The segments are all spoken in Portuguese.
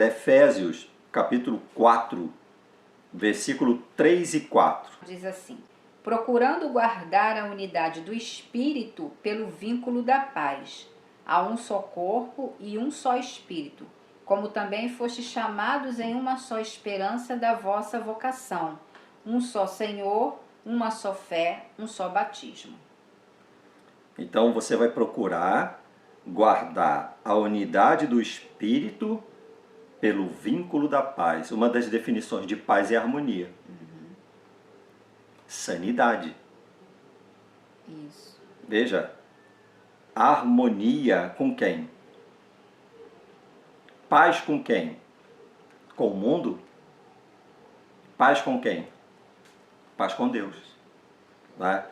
Efésios, capítulo 4, versículo 3 e 4. Diz assim: procurando guardar a unidade do Espírito pelo vínculo da paz. Há um só corpo e um só Espírito, como também fostes chamados em uma só esperança da vossa vocação. Um só Senhor, uma só fé, um só batismo. Então você vai procurar guardar a unidade do Espírito pelo vínculo da paz. Uma das definições de paz é harmonia. Sanidade. Isso. Veja, harmonia com quem? Paz com quem? Com o mundo? Paz com quem? Paz com Deus. Né?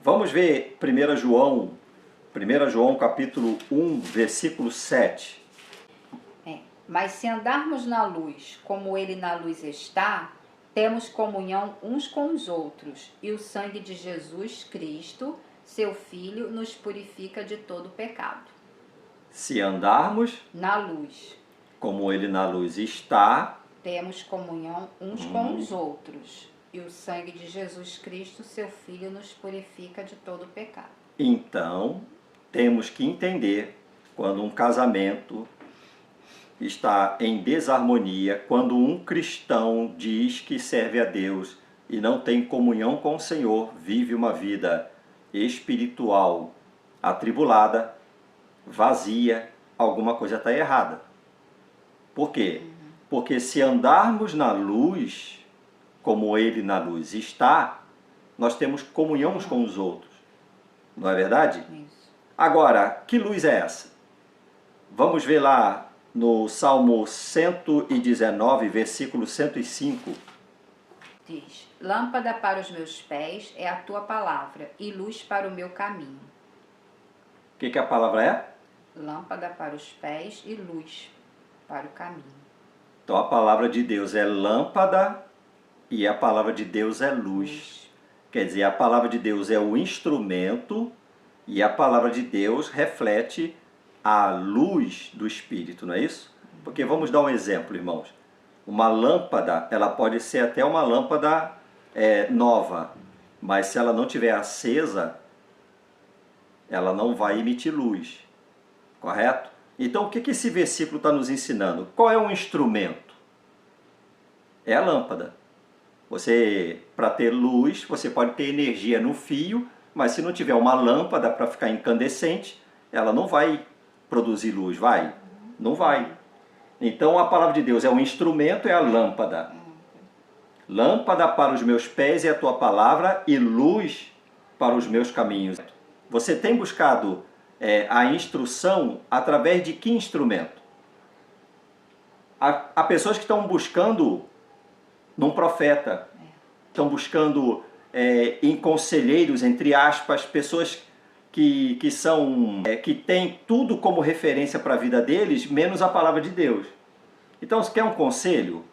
Vamos ver 1 João capítulo 1, versículo 7. Mas se andarmos na luz, como ele na luz está, temos comunhão uns com os outros, e o sangue de Jesus Cristo, seu Filho, nos purifica de todo pecado. Se andarmos Na luz, como ele na luz está, temos comunhão uns com os outros, e o sangue de Jesus Cristo, seu Filho, nos purifica de todo pecado. então temos que entender quando um casamento está em desarmonia, quando um cristão diz que serve a Deus e não tem comunhão com o Senhor, vive uma vida espiritual atribulada, vazia, alguma coisa está errada. Por quê? Porque se andarmos na luz, como ele na luz está, nós temos comunhão uns com os outros. Não é verdade? Isso. Agora, que luz é essa? Vamos ver lá no Salmo 119, versículo 105. Diz: lâmpada para os meus pés é a tua palavra, e luz para o meu caminho. O que a palavra é? Lâmpada para os pés e luz para o caminho. Então a palavra de Deus é lâmpada e a palavra de Deus é luz. Quer dizer, a palavra de Deus é o instrumento e a palavra de Deus reflete a luz do Espírito, não é isso? Porque vamos dar um exemplo, irmãos. Uma lâmpada, ela pode ser até uma lâmpada nova, mas se ela não estiver acesa, ela não vai emitir luz, correto? Então o que esse versículo está nos ensinando? Qual é o instrumento? É a lâmpada. Você, para ter luz, você pode ter energia no fio, mas se não tiver uma lâmpada para ficar incandescente, ela não vai produzir luz, vai? Não vai. Então a palavra de Deus é um instrumento, é a lâmpada. Lâmpada para os meus pés é a tua palavra e luz para os meus caminhos. Você tem buscado a instrução através de que instrumento? Há pessoas que estão buscando num profeta, estão buscando em conselheiros, entre aspas, pessoas que têm tudo como referência para a vida deles, menos a palavra de Deus. Então, se quer um conselho,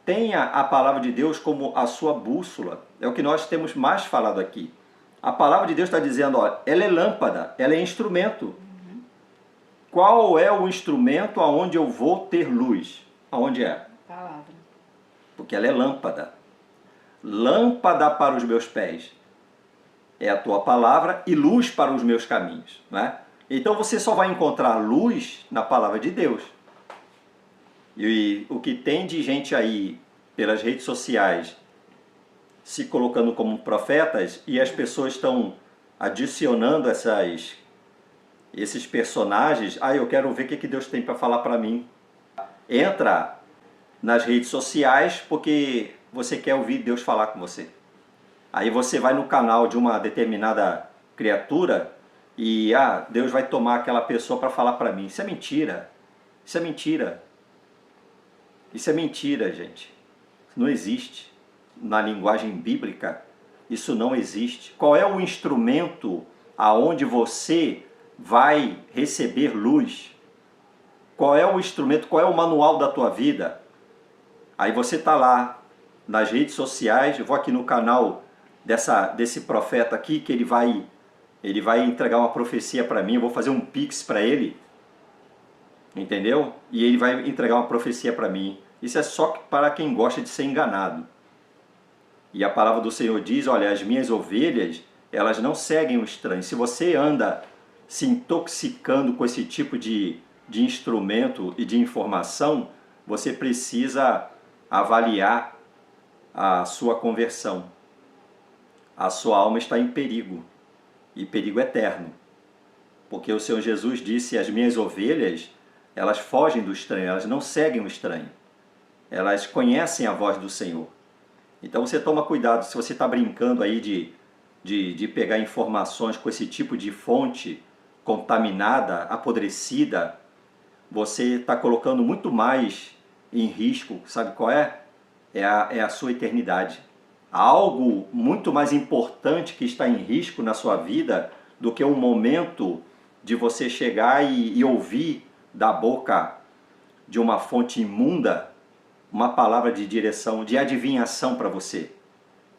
tenha a palavra de Deus como a sua bússola. É o que nós temos mais falado aqui. A palavra de Deus está dizendo, ó, ela é lâmpada, ela é instrumento. Qual é o instrumento aonde eu vou ter luz? Aonde é? Palavra. Porque ela é lâmpada. Lâmpada para os meus pés é a tua palavra e luz para os meus caminhos, né? Então você só vai encontrar luz na palavra de Deus. E o que tem de gente aí pelas redes sociais se colocando como profetas e as pessoas estão adicionando esses personagens, eu quero ver o que Deus tem para falar para mim. Entra nas redes sociais porque você quer ouvir Deus falar com você. Aí você vai no canal de uma determinada criatura e Deus vai tomar aquela pessoa para falar para mim. Isso é mentira. Isso é mentira. Isso é mentira, gente. Isso não existe. Na linguagem bíblica, isso não existe. Qual é o instrumento aonde você vai receber luz? Qual é o instrumento, qual é o manual da tua vida? Aí você está lá nas redes sociais, eu vou aqui no canal desse profeta aqui, que ele vai entregar uma profecia para mim, eu vou fazer um pix para ele. entendeu? E ele vai entregar uma profecia para mim. Isso é só para quem gosta de ser enganado. E a palavra do Senhor diz, olha, as minhas ovelhas, elas não seguem o estranho. Se você anda se intoxicando com esse tipo de instrumento e de informação, você precisa avaliar a sua conversão. A sua alma está em perigo, e perigo eterno. Porque o Senhor Jesus disse, as minhas ovelhas, elas fogem do estranho, elas não seguem o estranho. Elas conhecem a voz do Senhor. Então você toma cuidado, se você está brincando aí de pegar informações com esse tipo de fonte contaminada, apodrecida, você está colocando muito mais em risco, sabe qual é? É a sua eternidade. Há algo muito mais importante que está em risco na sua vida do que um momento de você chegar e ouvir da boca de uma fonte imunda uma palavra de direção, de adivinhação para você,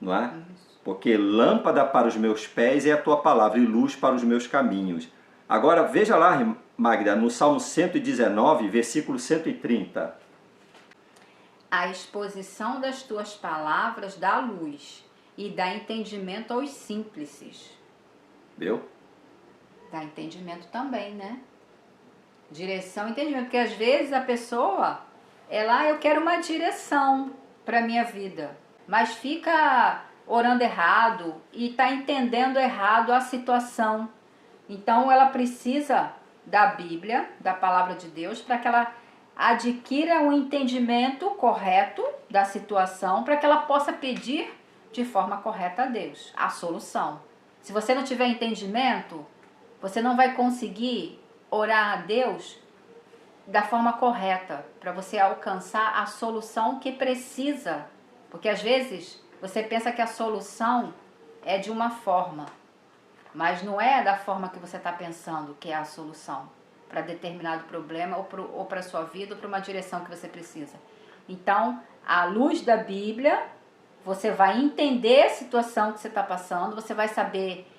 não é? Porque lâmpada para os meus pés é a tua palavra e luz para os meus caminhos. Agora veja lá, Magda, no Salmo 119, versículo 130. A exposição das tuas palavras dá luz e dá entendimento aos simples. Viu? Dá entendimento também, né? Direção e entendimento. Porque às vezes a pessoa, eu quero uma direção para minha vida, mas fica orando errado e está entendendo errado a situação. Então ela precisa da Bíblia, da palavra de Deus, para que ela adquira um entendimento correto da situação, para que ela possa pedir de forma correta a Deus a solução. Se você não tiver entendimento, você não vai conseguir orar a Deus da forma correta, para você alcançar a solução que precisa. Porque às vezes você pensa que a solução é de uma forma, mas não é da forma que você está pensando que é a solução para determinado problema ou para a sua vida ou para uma direção que você precisa. Então, à luz da Bíblia, você vai entender a situação que você está passando, você vai saber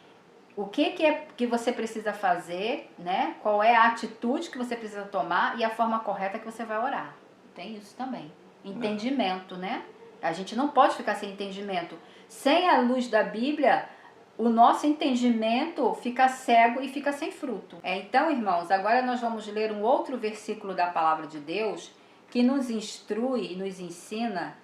o que você precisa fazer, né? Qual é a atitude que você precisa tomar e a forma correta que você vai orar. Tem isso também. Entendimento, né? A gente não pode ficar sem entendimento. Sem a luz da Bíblia, o nosso entendimento fica cego e fica sem fruto. Então, irmãos, agora nós vamos ler um outro versículo da palavra de Deus que nos instrui e nos ensina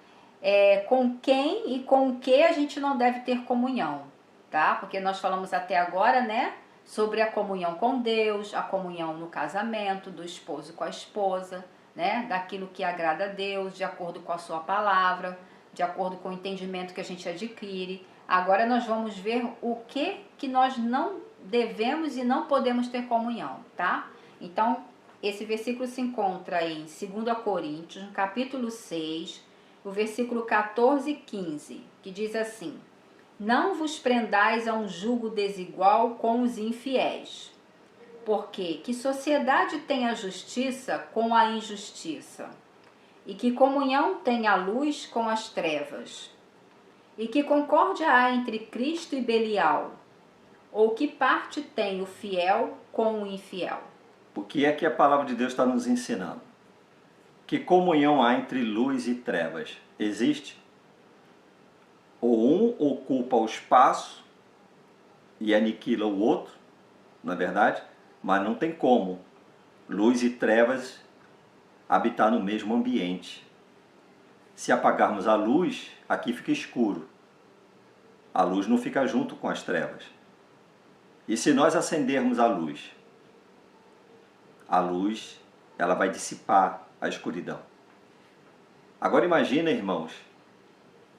com quem e com o que a gente não deve ter comunhão, tá? Porque nós falamos até agora, né, sobre a comunhão com Deus, a comunhão no casamento, do esposo com a esposa, né, daquilo que agrada a Deus, de acordo com a sua palavra, de acordo com o entendimento que a gente adquire. Agora nós vamos ver o que nós não devemos e não podemos ter comunhão, tá? Então, esse versículo se encontra em 2 Coríntios, no capítulo 6, o versículo 14 e 15, que diz assim: não vos prendais a um jugo desigual com os infiéis, porque que sociedade tem a justiça com a injustiça? E que comunhão tem a luz com as trevas? E que concórdia há entre Cristo e Belial? Ou que parte tem o fiel com o infiel? O que é que a palavra de Deus está nos ensinando? Que comunhão há entre luz e trevas? Existe? Ou um ocupa o espaço e aniquila o outro, não é verdade? Mas não tem como luz e trevas habitar no mesmo ambiente. Se apagarmos a luz, aqui fica escuro. A luz não fica junto com as trevas. E se nós acendermos a luz ela vai dissipar a escuridão. Agora imagina, irmãos,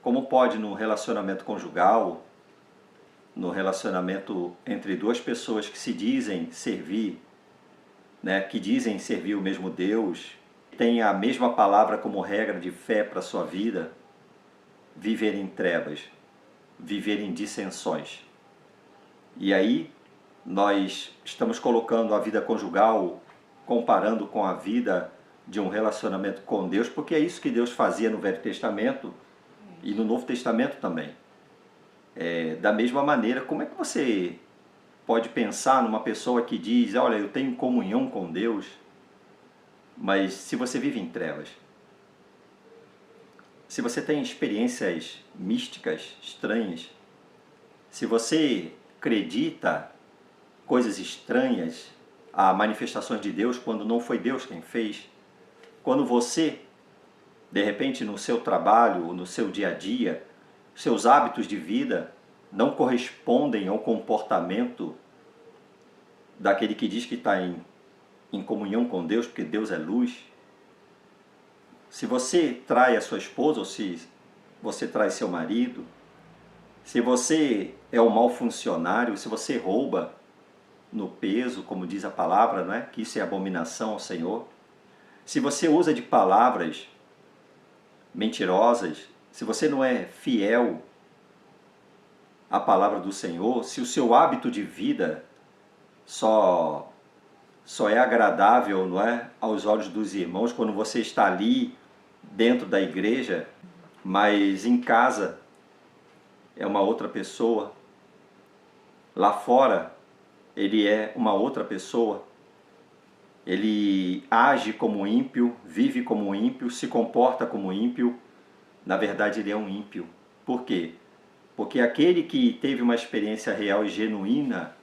como pode no relacionamento conjugal, no relacionamento entre duas pessoas que se dizem servir, né, que dizem servir o mesmo Deus, têm a mesma palavra como regra de fé para a sua vida, viver em trevas, viver em dissensões. E aí nós estamos colocando a vida conjugal, comparando com a vida de um relacionamento com Deus, porque é isso que Deus fazia no Velho Testamento e no Novo Testamento também. Da mesma maneira, como é que você pode pensar numa pessoa que diz, olha, eu tenho comunhão com Deus, Mas se você vive em trevas, se você tem experiências místicas estranhas, se você acredita coisas estranhas a manifestações de Deus quando não foi Deus quem fez, quando você, de repente, no seu trabalho, no seu dia a dia, seus hábitos de vida não correspondem ao comportamento daquele que diz que está em comunhão com Deus, porque Deus é luz. Se você trai a sua esposa, ou se você trai seu marido, se você é um mau funcionário, se você rouba no peso, como diz a palavra, não é? Que isso é abominação ao Senhor. Se você usa de palavras mentirosas, se você não é fiel à palavra do Senhor, se o seu hábito de vida só é agradável, não é, aos olhos dos irmãos quando você está ali dentro da igreja, mas em casa é uma outra pessoa, lá fora ele é uma outra pessoa, ele age como ímpio, vive como ímpio, se comporta como ímpio, na verdade ele é um ímpio. Por quê? Porque aquele que teve uma experiência real e genuína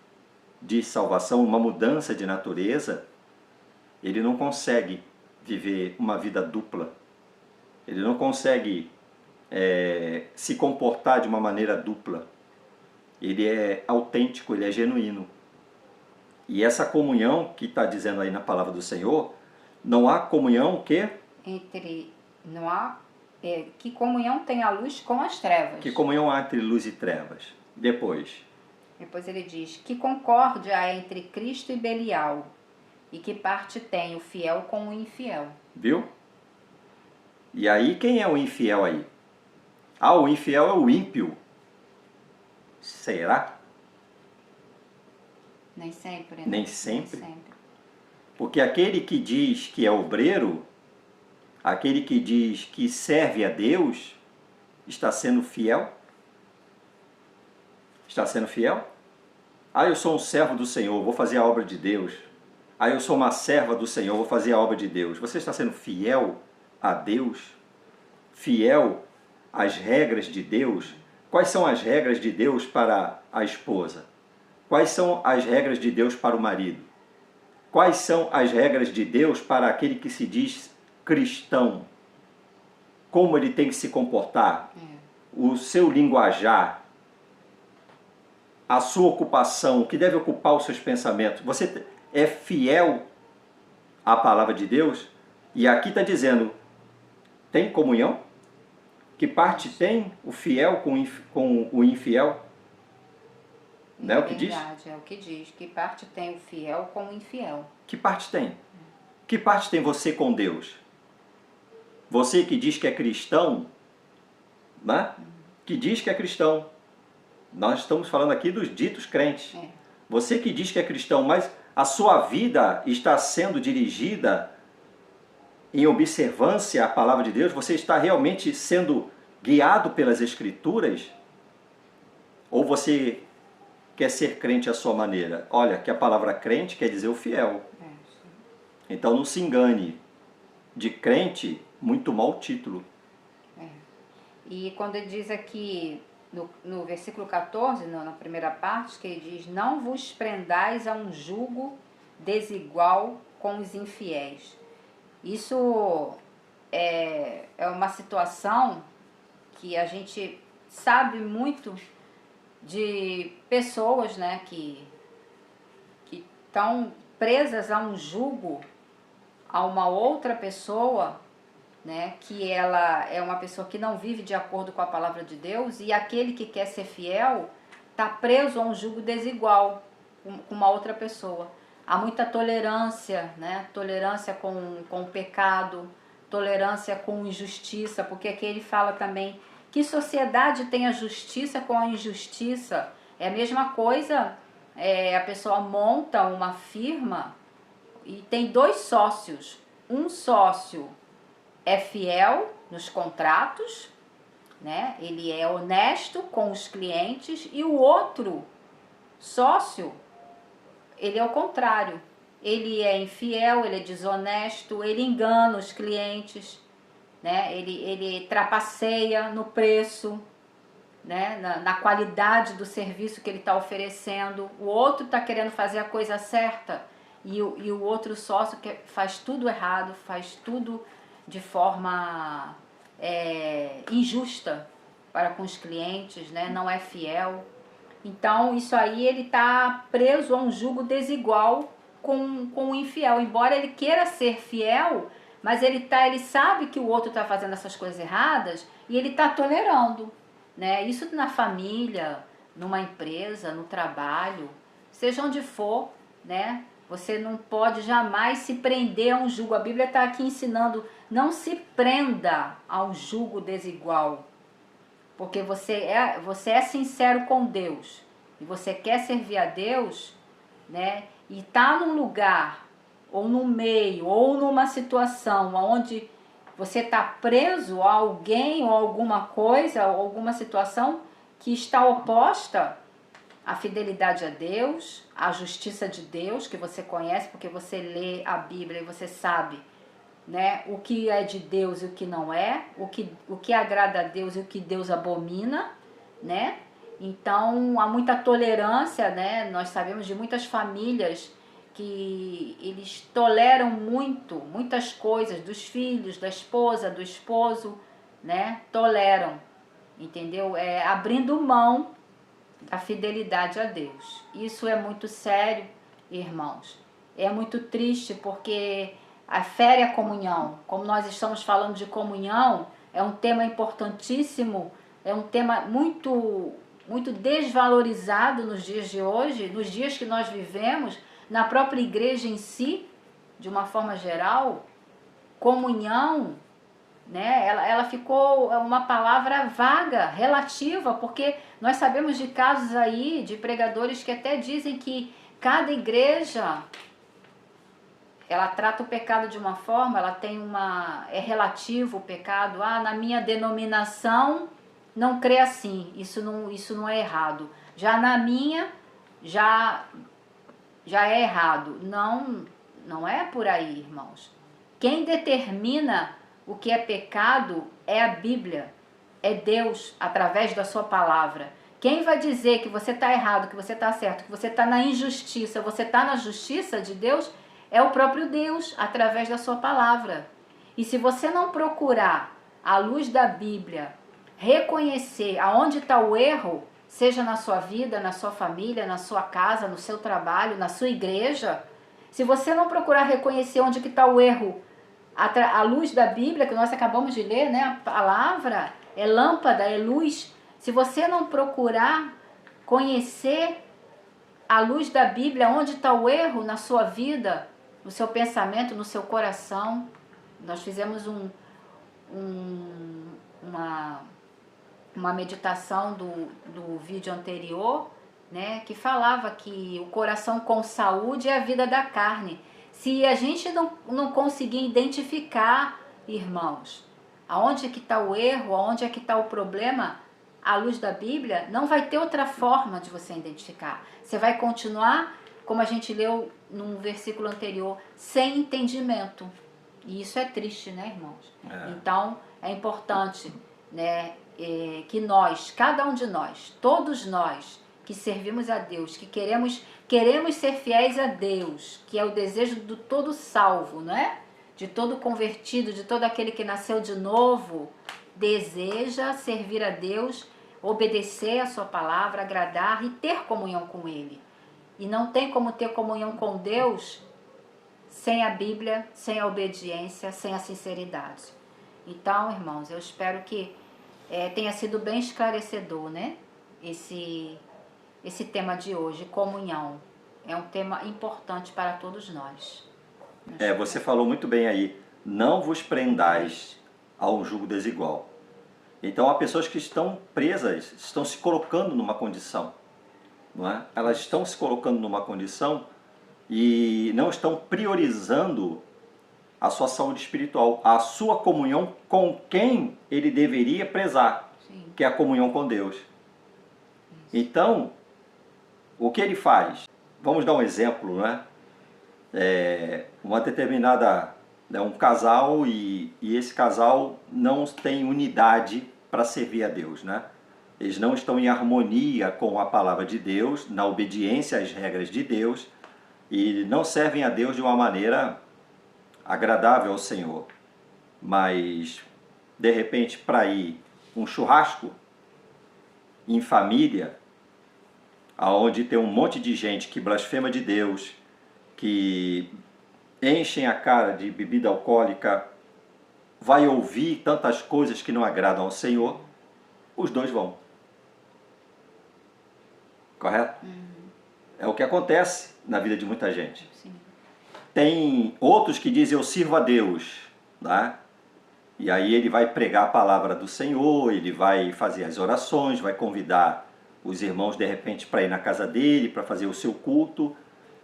de salvação, uma mudança de natureza, ele não consegue viver uma vida dupla. Ele não consegue se comportar de uma maneira dupla. Ele é autêntico, ele é genuíno. E essa comunhão que está dizendo aí na palavra do Senhor, não há comunhão que? Não há... que comunhão tem a luz com as trevas. Que comunhão há entre luz e trevas? Depois ele diz, que concórdia há entre Cristo e Belial, e que parte tem o fiel com o infiel. Viu? E aí quem é o infiel aí? Ah, o infiel é o ímpio. Será? Nem sempre, né? Nem sempre. Nem sempre. Porque aquele que diz que é obreiro, aquele que diz que serve a Deus, está sendo fiel? Está sendo fiel? Ah, eu sou um servo do Senhor, vou fazer a obra de Deus. Ah, eu sou uma serva do Senhor, vou fazer a obra de Deus. Você está sendo fiel a Deus? Fiel às regras de Deus? Quais são as regras de Deus para a esposa? Quais são as regras de Deus para o marido? Quais são as regras de Deus para aquele que se diz cristão? Como ele tem que se comportar? O seu linguajar, a sua ocupação, o que deve ocupar os seus pensamentos. Você é fiel à palavra de Deus? E aqui está dizendo, tem comunhão? Que parte tem o fiel com o infiel? Não é o que diz? É o que diz. Que parte tem o fiel com o infiel. Que parte tem? Que parte tem você com Deus? Você que diz que é cristão, né? Que diz que é cristão. Nós estamos falando aqui dos ditos crentes. Você que diz que é cristão, mas a sua vida está sendo dirigida em observância à palavra de Deus? Você está realmente sendo guiado pelas Escrituras? Ou você quer ser crente à sua maneira? Olha, que a palavra crente quer dizer o fiel. Então não se engane. De crente, muito mau título. E quando ele diz aqui, no versículo 14, na primeira parte, que ele diz, não vos prendais a um jugo desigual com os infiéis. Isso é uma situação que a gente sabe muito de pessoas, né, que estão presas a um jugo, a uma outra pessoa, né, que ela é uma pessoa que não vive de acordo com a palavra de Deus, e aquele que quer ser fiel está preso a um jugo desigual com uma outra pessoa. Há muita tolerância, né, tolerância com o pecado, tolerância com injustiça, porque aqui ele fala também que sociedade tem a justiça com a injustiça. É a mesma coisa, a pessoa monta uma firma e tem dois sócios. Um sócio é fiel nos contratos, né? Ele é honesto com os clientes, e o outro sócio, ele é o contrário. ele é infiel, ele é desonesto, ele engana os clientes, né? Ele trapaceia no preço, né? Na qualidade do serviço que ele está oferecendo. O outro está querendo fazer a coisa certa e o outro sócio que faz tudo errado, faz tudo de forma injusta para com os clientes, né? Não é fiel. Então isso aí ele está preso a um jugo desigual com o infiel, embora ele queira ser fiel, mas ele sabe que o outro está fazendo essas coisas erradas e ele está tolerando, né? Isso na família, numa empresa, no trabalho, seja onde for, né? Você não pode jamais se prender a um jugo. A Bíblia está aqui ensinando, não se prenda a um jugo desigual, porque você é sincero com Deus e você quer servir a Deus, né? E está num lugar, ou no meio, ou numa situação onde você está preso a alguém ou alguma coisa, ou alguma situação que está oposta à fidelidade a Deus, à justiça de Deus, que você conhece porque você lê a Bíblia e você sabe, né, o que é de Deus e o que não é, o que agrada a Deus e o que Deus abomina, né? Então há muita tolerância, né? Nós sabemos de muitas famílias que eles toleram muitas coisas dos filhos, da esposa, do esposo, né? Toleram, entendeu? Abrindo mão da fidelidade a Deus. Isso é muito sério, irmãos. É muito triste porque fere a comunhão. Como nós estamos falando de comunhão, é um tema importantíssimo, é um tema muito desvalorizado nos dias de hoje, nos dias que nós vivemos, na própria igreja em si, de uma forma geral. Comunhão, né? Ela ficou uma palavra vaga, relativa, porque nós sabemos de casos aí de pregadores que até dizem que cada igreja ela trata o pecado de uma forma, ela tem é relativo o pecado. Na minha denominação não crê assim, isso não é errado. Já na minha, já é errado. Não é por aí, irmãos. Quem determina o que é pecado é a Bíblia, é Deus, através da sua palavra. Quem vai dizer que você está errado, que você está certo, que você está na injustiça, você está na justiça de Deus, é o próprio Deus, através da sua palavra. E se você não procurar, à luz da Bíblia, reconhecer aonde está o erro, seja na sua vida, na sua família, na sua casa, no seu trabalho, na sua igreja, se você não procurar reconhecer onde que está o erro, à luz da Bíblia, que nós acabamos de ler, né? A palavra é lâmpada, é luz. Se você não procurar conhecer à luz da Bíblia onde está o erro na sua vida, no seu pensamento, no seu coração. Nós fizemos uma meditação do vídeo anterior, né, que falava que o coração com saúde é a vida da carne. Se a gente não conseguir identificar, irmãos, aonde é que está o erro, aonde é que está o problema, à luz da Bíblia, não vai ter outra forma de você identificar. Você vai continuar, como a gente leu num versículo anterior, sem entendimento. E isso é triste, né, irmãos? Então, é importante, né, que nós, cada um de nós, todos nós que servimos a Deus, que queremos ser fiéis a Deus, que é o desejo do todo salvo, né? De todo convertido, de todo aquele que nasceu de novo, deseja servir a Deus, obedecer a sua palavra, agradar e ter comunhão com Ele. E não tem como ter comunhão com Deus sem a Bíblia, sem a obediência, sem a sinceridade. Então, irmãos, eu espero que tenha sido bem esclarecedor, né? Esse tema de hoje, comunhão. É um tema importante para todos nós. Você falou muito bem aí. Não vos prendais a um jugo desigual. Então, há pessoas que estão presas, estão se colocando numa condição. Não é? Elas estão se colocando numa condição e não estão priorizando a sua saúde espiritual, a sua comunhão com quem ele deveria prezar, sim, que é a comunhão com Deus. Isso. Então, o que ele faz? Vamos dar um exemplo, né? uma determinada, né, um casal e esse casal não tem unidade para servir a Deus, né? Eles não estão em harmonia com a palavra de Deus, na obediência às regras de Deus e não servem a Deus de uma maneira agradável ao Senhor. Mas, de repente, para ir um churrasco em família, aonde tem um monte de gente que blasfema de Deus, que enchem a cara de bebida alcoólica, vai ouvir tantas coisas que não agradam ao Senhor, os dois vão. Correto? É o que acontece na vida de muita gente. Sim. Tem outros que dizem, eu sirvo a Deus, né? E aí ele vai pregar a palavra do Senhor, ele vai fazer as orações, vai convidar os irmãos de repente para ir na casa dele, para fazer o seu culto,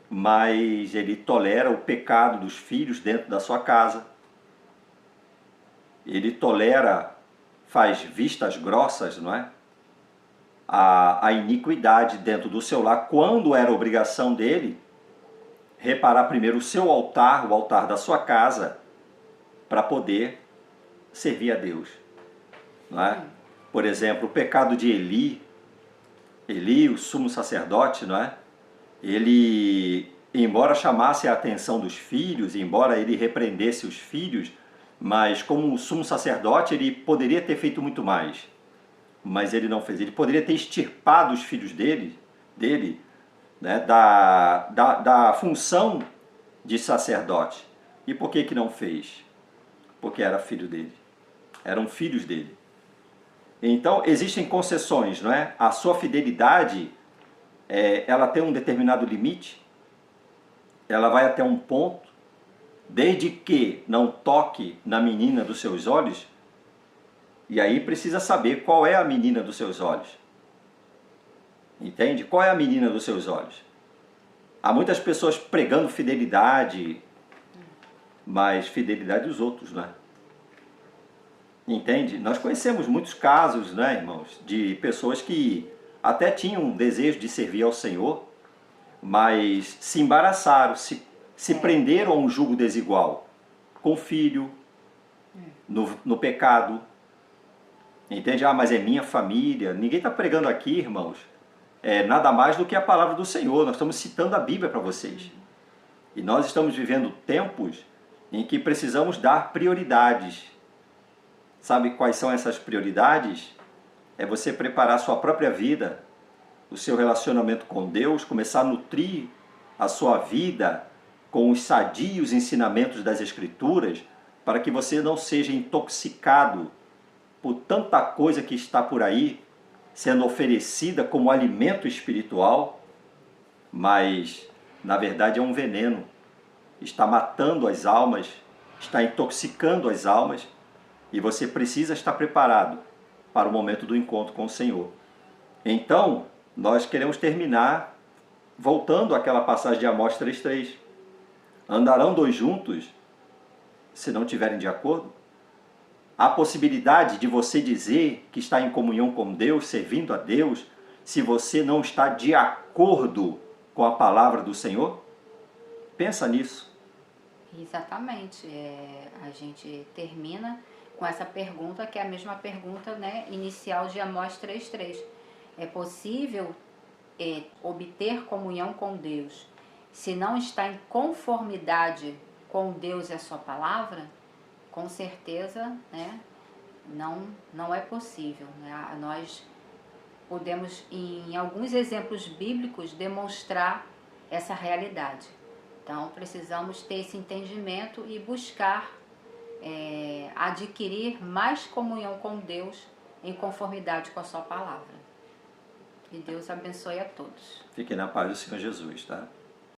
mas ele tolera o pecado dos filhos dentro da sua casa. Ele tolera, faz vistas grossas, não é? A iniquidade dentro do seu lar, quando era obrigação dele reparar primeiro o seu altar, o altar da sua casa, para poder servir a Deus, não é? Por exemplo, o pecado de Eli, o sumo sacerdote, não é? Ele, embora chamasse a atenção dos filhos, embora ele repreendesse os filhos, mas como sumo sacerdote ele poderia ter feito muito mais, mas ele não fez. Ele poderia ter extirpado os filhos dele, né, da função de sacerdote. E por que não fez? Porque era filho dele. Eram filhos dele. Então, existem concessões, não é? A sua fidelidade, ela tem um determinado limite, ela vai até um ponto, desde que não toque na menina dos seus olhos, e aí precisa saber qual é a menina dos seus olhos. Entende? Qual é a menina dos seus olhos? Há muitas pessoas pregando fidelidade, mas fidelidade dos outros, não é? Entende? Nós conhecemos muitos casos, né, irmãos, de pessoas que até tinham um desejo de servir ao Senhor, mas se embaraçaram, se prenderam a um jugo desigual, com o filho, no pecado. Entende? Ah, mas é minha família. Ninguém está pregando aqui, irmãos, nada mais do que a palavra do Senhor. Nós estamos citando a Bíblia para vocês. E nós estamos vivendo tempos em que precisamos dar prioridades. Sabe quais são essas prioridades? É você preparar a sua própria vida, o seu relacionamento com Deus, começar a nutrir a sua vida com os sadios ensinamentos das Escrituras, para que você não seja intoxicado por tanta coisa que está por aí, sendo oferecida como alimento espiritual, mas na verdade é um veneno. Está matando as almas, está intoxicando as almas, e você precisa estar preparado para o momento do encontro com o Senhor. Então, nós queremos terminar voltando àquela passagem de Amós 3:3. Andarão dois juntos se não estiverem de acordo? Há possibilidade de você dizer que está em comunhão com Deus, servindo a Deus, se você não está de acordo com a palavra do Senhor? Pensa nisso. Exatamente. A gente termina com essa pergunta, que é a mesma pergunta, né, inicial de Amós 3:3. É possível obter comunhão com Deus se não está em conformidade com Deus e a sua palavra? Com certeza, né, não é possível, né? Nós podemos, em alguns exemplos bíblicos, demonstrar essa realidade. Então, precisamos ter esse entendimento e buscar adquirir mais comunhão com Deus em conformidade com a sua palavra. Que Deus abençoe a todos. Fiquem na paz do Senhor Jesus, tá?